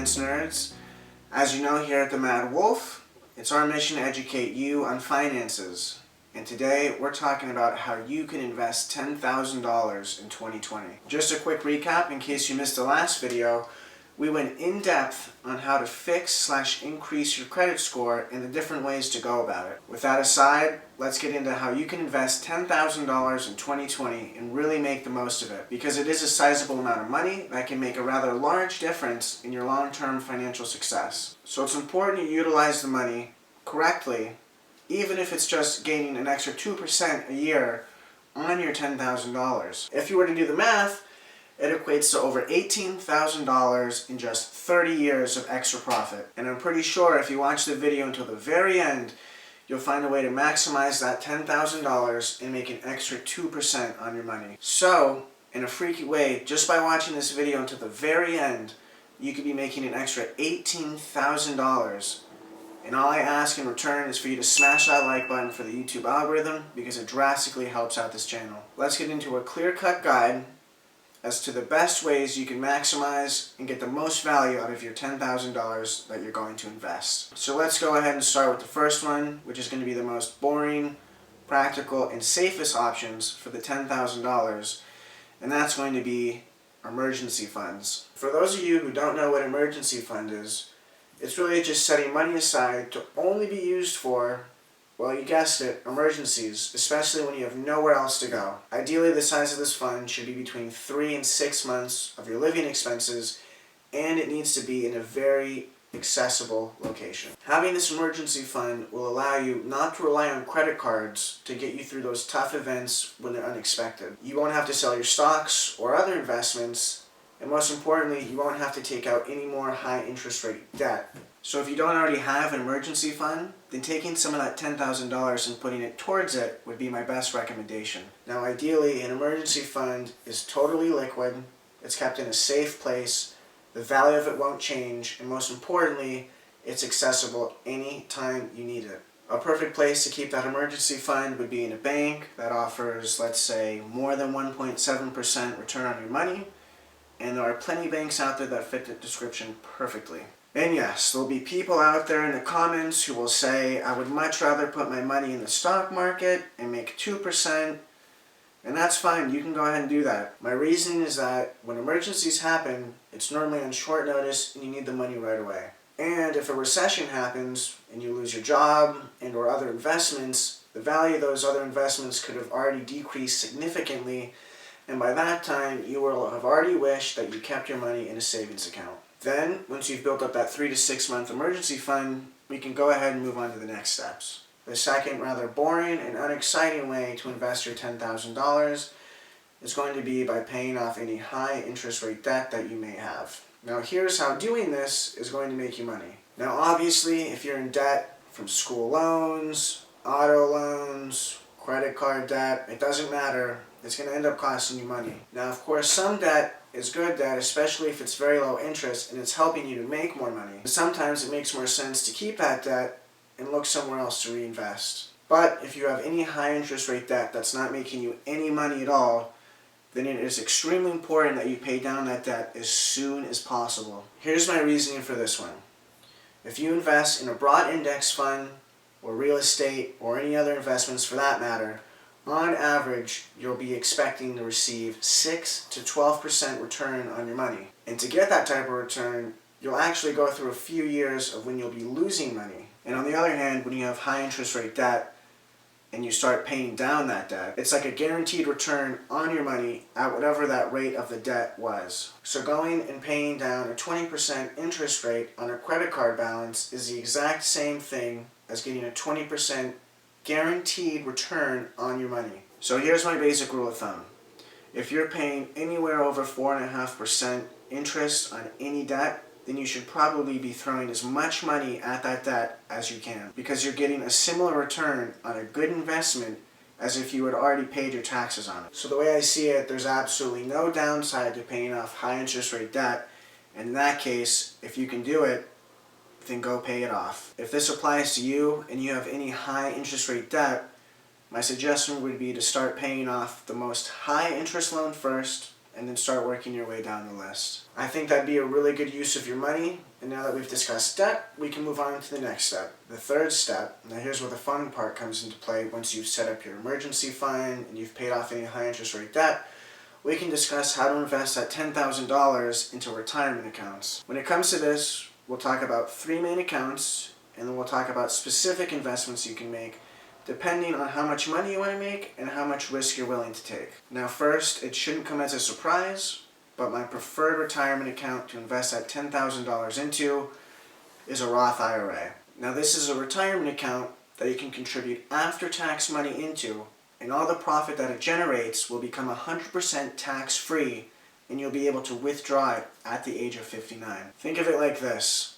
finance nerds. As you know, here at the Mad Wolf, it's our mission to educate you on finances. And today we're talking about how you can invest $10,000 in 2020. Just a quick recap in case you missed the last video. We went in depth on how to fix/increase your credit score and the different ways to go about it. With that aside, let's get into how you can invest $10,000 in 2020 and really make the most of it, because it is a sizable amount of money that can make a rather large difference in your long-term financial success. So it's important you utilize the money correctly, even if it's just gaining an extra 2% a year on your $10,000. If you were to do the math, it equates to over $18,000 in just 30 years of extra profit. And I'm pretty sure if you watch the video until the very end, you'll find a way to maximize that $10,000 and make an extra 2% on your money. So, in a freaky way, just by watching this video until the very end, you could be making an extra $18,000. And all I ask in return is for you to smash that like button for the YouTube algorithm, because it drastically helps out this channel. Let's get into a clear-cut guide as to the best ways you can maximize and get the most value out of your $10,000 that you're going to invest. So let's go ahead and start with the first one, which is going to be the most boring, practical, and safest options for the $10,000, and that's going to be emergency funds. For those of you who don't know what emergency fund is, it's really just setting money aside to only be used for, well, you guessed it, emergencies, especially when you have nowhere else to go. Ideally, the size of this fund should be between 3 and 6 months of your living expenses, and it needs to be in a very accessible location. Having this emergency fund will allow you not to rely on credit cards to get you through those tough events when they're unexpected. You won't have to sell your stocks or other investments, and most importantly, you won't have to take out any more high interest rate debt. So if you don't already have an emergency fund, then taking some of that $10,000 and putting it towards it would be my best recommendation. Now ideally, an emergency fund is totally liquid, it's kept in a safe place, the value of it won't change, and most importantly, it's accessible anytime you need it. A perfect place to keep that emergency fund would be in a bank that offers, let's say, more than 1.7% return on your money, and there are plenty of banks out there that fit the description perfectly. And yes, there'll be people out there in the comments who will say, I would much rather put my money in the stock market and make 2%, and that's fine, you can go ahead and do that. My reasoning is that when emergencies happen, it's normally on short notice and you need the money right away. And if a recession happens and you lose your job and or other investments, the value of those other investments could have already decreased significantly, and by that time you will have already wished that you kept your money in a savings account. Then, once you've built up that 3 to 6 month emergency fund, we can go ahead and move on to the next steps. The second rather boring and unexciting way to invest your $10,000 is going to be by paying off any high interest rate debt that you may have. Now here's how doing this is going to make you money. Now obviously, if you're in debt from school loans, auto loans, credit card debt, it doesn't matter, it's going to end up costing you money. Now of course some debt is good debt, especially if it's very low interest and it's helping you to make more money. Sometimes it makes more sense to keep that debt and look somewhere else to reinvest. But if you have any high interest rate debt that's not making you any money at all, then it is extremely important that you pay down that debt as soon as possible. Here's my reasoning for this one. If you invest in a broad index fund or real estate or any other investments for that matter, on average, you'll be expecting to receive 6 to 12% return on your money. And to get that type of return, you'll actually go through a few years of when you'll be losing money. And on the other hand, when you have high interest rate debt and you start paying down that debt, it's like a guaranteed return on your money at whatever that rate of the debt was. So going and paying down a 20% interest rate on a credit card balance is the exact same thing as getting a 20% guaranteed return on your money. So here's my basic rule of thumb. If you're paying anywhere over 4.5% interest on any debt, then you should probably be throwing as much money at that debt as you can, because you're getting a similar return on a good investment as if you had already paid your taxes on it. So the way I see it, there's absolutely no downside to paying off high interest rate debt, and in that case, if you can do it, then go pay it off. If this applies to you and you have any high interest rate debt, my suggestion would be to start paying off the most high interest loan first, and then start working your way down the list. I think that'd be a really good use of your money. And now that we've discussed debt, we can move on to the next step. The third step, now here's where the fun part comes into play. Once you've set up your emergency fund and you've paid off any high interest rate debt, we can discuss how to invest that $10,000 into retirement accounts. When it comes to this, we'll talk about 3 main accounts, and then we'll talk about specific investments you can make depending on how much money you want to make and how much risk you're willing to take. Now first, it shouldn't come as a surprise, but my preferred retirement account to invest that $10,000 into is a Roth IRA. Now this is a retirement account that you can contribute after-tax money into, and all the profit that it generates will become 100% tax-free, and you'll be able to withdraw it at the age of 59. Think of it like this.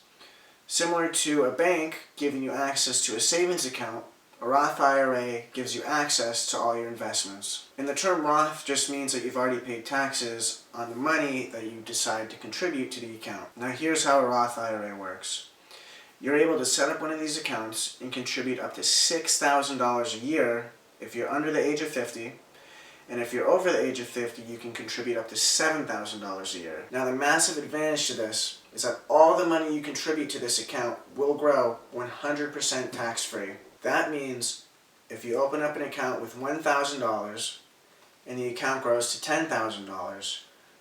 Similar to a bank giving you access to a savings account, a Roth IRA gives you access to all your investments. And the term Roth just means that you've already paid taxes on the money that you decide to contribute to the account. Now here's how a Roth IRA works. You're able to set up one of these accounts and contribute up to $6,000 a year if you're under the age of 50, and if you're over the age of 50, you can contribute up to $7,000 a year. Now the massive advantage to this is that all the money you contribute to this account will grow 100% tax-free. That means if you open up an account with $1,000 and the account grows to $10,000,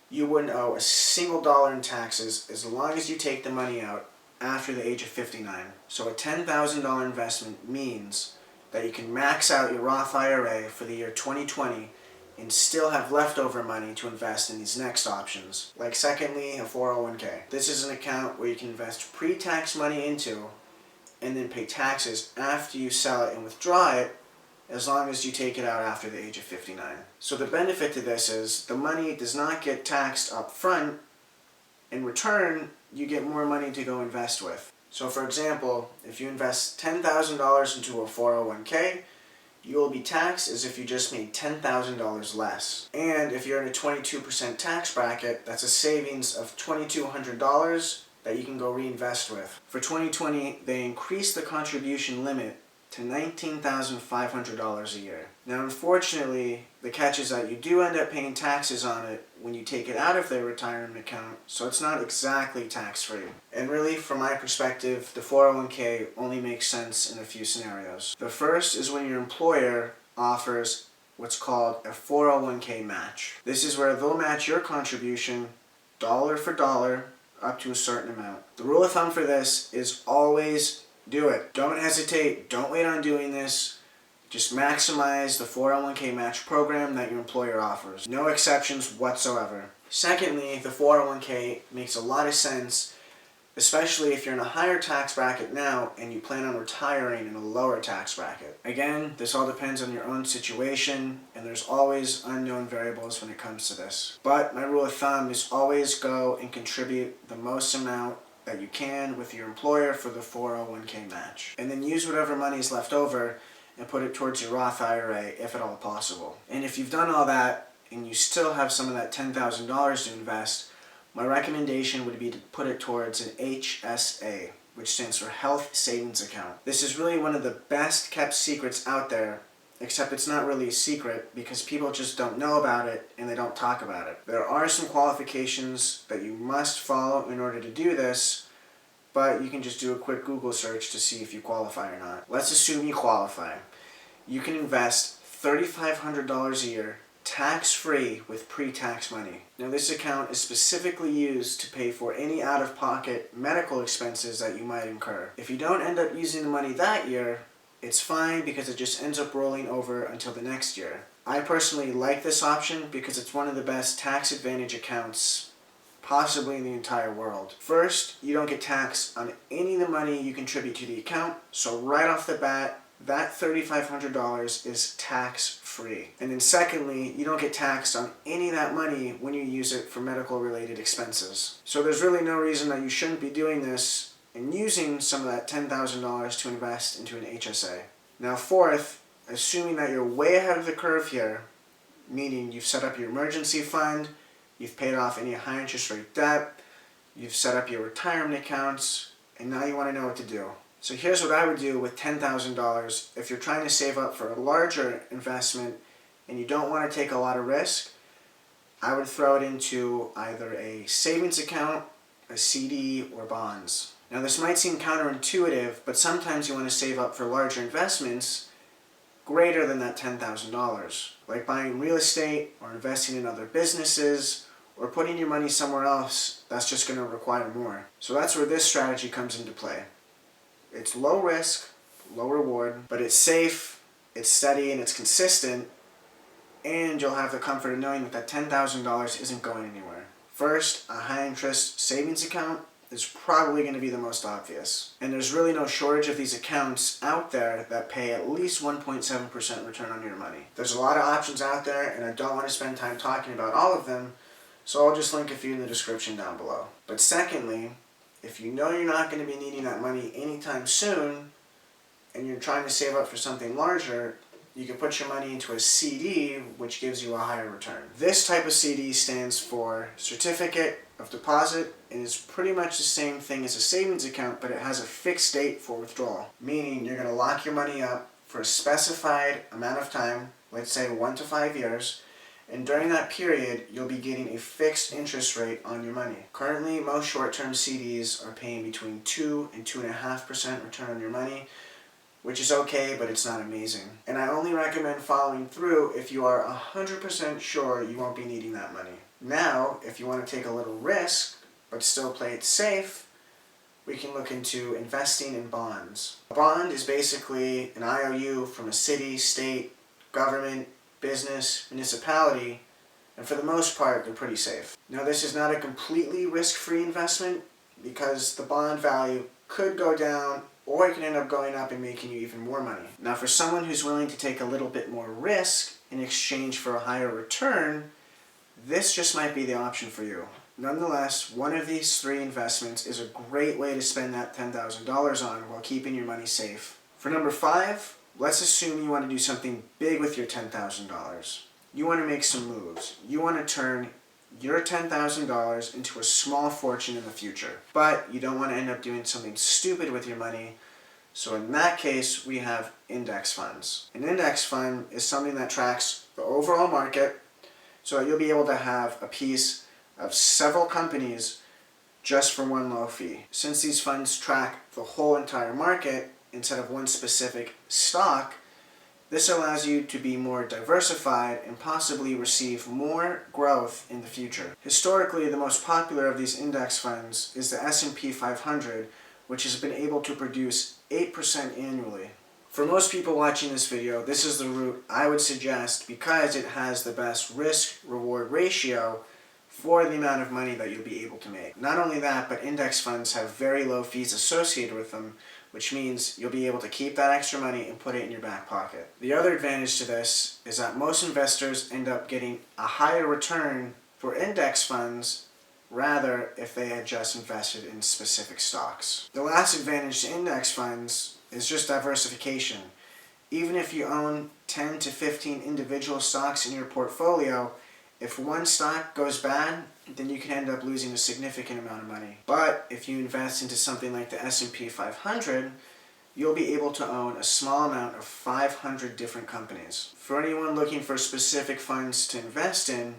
you wouldn't owe a single dollar in taxes as long as you take the money out after the age of 59. So a $10,000 investment means that you can max out your Roth IRA for the year 2020 and still have leftover money to invest in these next options. Like secondly, a 401k. This is an account where you can invest pre-tax money into and then pay taxes after you sell it and withdraw it, as long as you take it out after the age of 59. So the benefit to this is the money does not get taxed up front. In return, you get more money to go invest with. So for example, if you invest $10,000 into a 401k, you will be taxed as if you just made $10,000 less. And if you're in a 22% tax bracket, that's a savings of $2,200 that you can go reinvest with. For 2020, they increased the contribution limit to $19,500 a year. Now unfortunately, the catch is that you do end up paying taxes on it when you take it out of their retirement account, so it's not exactly tax-free. And really, from my perspective, the 401k only makes sense in a few scenarios. The first is when your employer offers what's called a 401k match. This is where they'll match your contribution dollar for dollar up to a certain amount. The rule of thumb for this is always do it. Don't hesitate. Don't wait on doing this. Just maximize the 401k match program that your employer offers. No exceptions whatsoever. Secondly, the 401k makes a lot of sense, especially if you're in a higher tax bracket now and you plan on retiring in a lower tax bracket. Again, this all depends on your own situation, and there's always unknown variables when it comes to this. But my rule of thumb is always go and contribute the most amount that you can with your employer for the 401k match. And then use whatever money is left over and put it towards your Roth IRA if at all possible. And if you've done all that and you still have some of that $10,000 to invest, my recommendation would be to put it towards an HSA, which stands for Health Savings Account. This is really one of the best kept secrets out there, except it's not really a secret because people just don't know about it and they don't talk about it. There are some qualifications that you must follow in order to do this, but you can just do a quick Google search to see if you qualify or not. Let's assume you qualify. You can invest $3,500 a year tax-free with pre-tax money. Now this account is specifically used to pay for any out-of-pocket medical expenses that you might incur. If you don't end up using the money that year, it's fine because it just ends up rolling over until the next year. I personally like this option because it's one of the best tax advantage accounts possibly in the entire world. First, you don't get taxed on any of the money you contribute to the account, so right off the bat, that $3,500 is tax-free. And then secondly, you don't get taxed on any of that money when you use it for medical-related expenses. So there's really no reason that you shouldn't be doing this and using some of that $10,000 to invest into an HSA. Now fourth, assuming that you're way ahead of the curve here, meaning you've set up your emergency fund, you've paid off any high interest rate debt, you've set up your retirement accounts, and now you want to know what to do. So here's what I would do with $10,000 if you're trying to save up for a larger investment and you don't want to take a lot of risk. I would throw it into either a savings account, a CD, or bonds. Now this might seem counterintuitive, but sometimes you want to save up for larger investments greater than that $10,000, like buying real estate or investing in other businesses or putting your money somewhere else that's just going to require more. So that's where this strategy comes into play. It's low risk, low reward, but it's safe, it's steady, and it's consistent, and you'll have the comfort of knowing that $10,000 isn't going anywhere. First, a high interest savings account is probably going to be the most obvious. And there's really no shortage of these accounts out there that pay at least 1.7% return on your money. There's a lot of options out there, and I don't want to spend time talking about all of them, so I'll just link a few in the description down below. But secondly, if you know you're not going to be needing that money anytime soon, and you're trying to save up for something larger, you can put your money into a CD, which gives you a higher return. This type of CD stands for Certificate of Deposit, and is pretty much the same thing as a savings account, but it has a fixed date for withdrawal. Meaning you're going to lock your money up for a specified amount of time, let's say 1 to 5 years, and during that period, you'll be getting a fixed interest rate on your money. Currently, most short-term CDs are paying between 2 and 2.5% return on your money, which is okay, but it's not amazing. And I only recommend following through if you are 100% sure you won't be needing that money. Now, if you want to take a little risk, but still play it safe, we can look into investing in bonds. A bond is basically an IOU from a city, state, government, business, municipality, and for the most part, they're pretty safe. Now, this is not a completely risk-free investment because the bond value could go down or it can end up going up and making you even more money. Now, for someone who's willing to take a little bit more risk in exchange for a higher return, this just might be the option for you. Nonetheless, one of these three investments is a great way to spend that $10,000 on while keeping your money safe. For number 5, let's assume you want to do something big with your $10,000. You want to make some moves. You want to turn your $10,000 into a small fortune in the future. But you don't want to end up doing something stupid with your money. So in that case, we have index funds. An index fund is something that tracks the overall market, so that you'll be able to have a piece of several companies just for one low fee. Since these funds track the whole entire market instead of one specific stock, this allows you to be more diversified and possibly receive more growth in the future. Historically, the most popular of these index funds is the S&P 500, which has been able to produce 8% annually. For most people watching this video, this is the route I would suggest because it has the best risk-reward ratio for the amount of money that you'll be able to make. Not only that, but index funds have very low fees associated with them, which means you'll be able to keep that extra money and put it in your back pocket. The other advantage to this is that most investors end up getting a higher return for index funds rather if they had just invested in specific stocks. The last advantage to index funds is just diversification. Even if you own 10 to 15 individual stocks in your portfolio, if one stock goes bad, then you can end up losing a significant amount of money. But if you invest into something like the S&P 500, you'll be able to own a small amount of 500 different companies. For anyone looking for specific funds to invest in,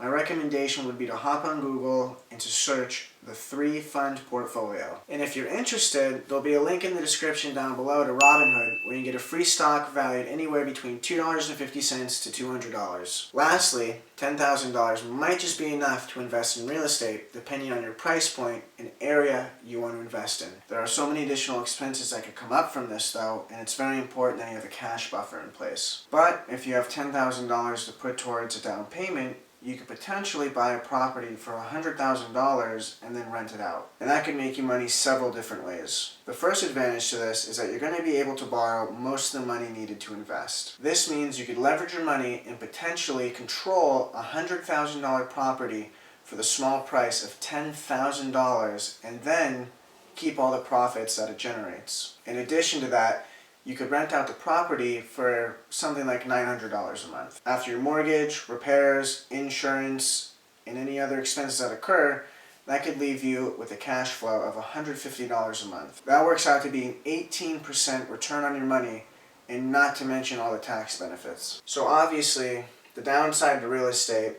my recommendation would be to hop on Google and to search the 3-fund portfolio. And if you're interested, there'll be a link in the description down below to Robinhood where you can get a free stock valued anywhere between $2.50 to $200. Lastly, $10,000 might just be enough to invest in real estate depending on your price point and area you want to invest in. There are so many additional expenses that could come up from this though, and it's very important that you have a cash buffer in place. But if you have $10,000 to put towards a down payment, you could potentially buy a property for $100,000 and then rent it out. And that could make you money several different ways. The first advantage to this is that you're going to be able to borrow most of the money needed to invest. This means you could leverage your money and potentially control a $100,000 property for the small price of $10,000 and then keep all the profits that it generates. In addition to that, you could rent out the property for something like $900 a month. After your mortgage, repairs, insurance, and any other expenses that occur, that could leave you with a cash flow of $150 a month. That works out to be an 18% return on your money, and not to mention all the tax benefits. So obviously, the downside to real estate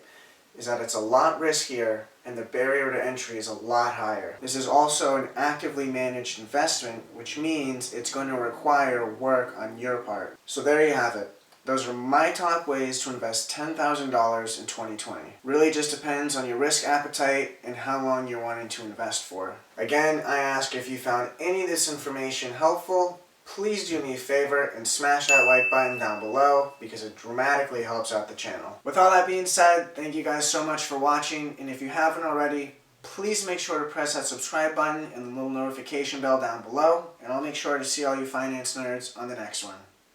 is that it's a lot riskier and the barrier to entry is a lot higher. This is also an actively managed investment, which means it's going to require work on your part. So there you have it. Those are my top ways to invest $10,000 in 2020. Really just depends on your risk appetite and how long you're wanting to invest for. Again, I ask if you found any of this information helpful, please do me a favor and smash that like button down below because it dramatically helps out the channel. With all that being said, thank you guys so much for watching, and if you haven't already, please make sure to press that subscribe button and the little notification bell down below, and I'll make sure to see all you finance nerds on the next one.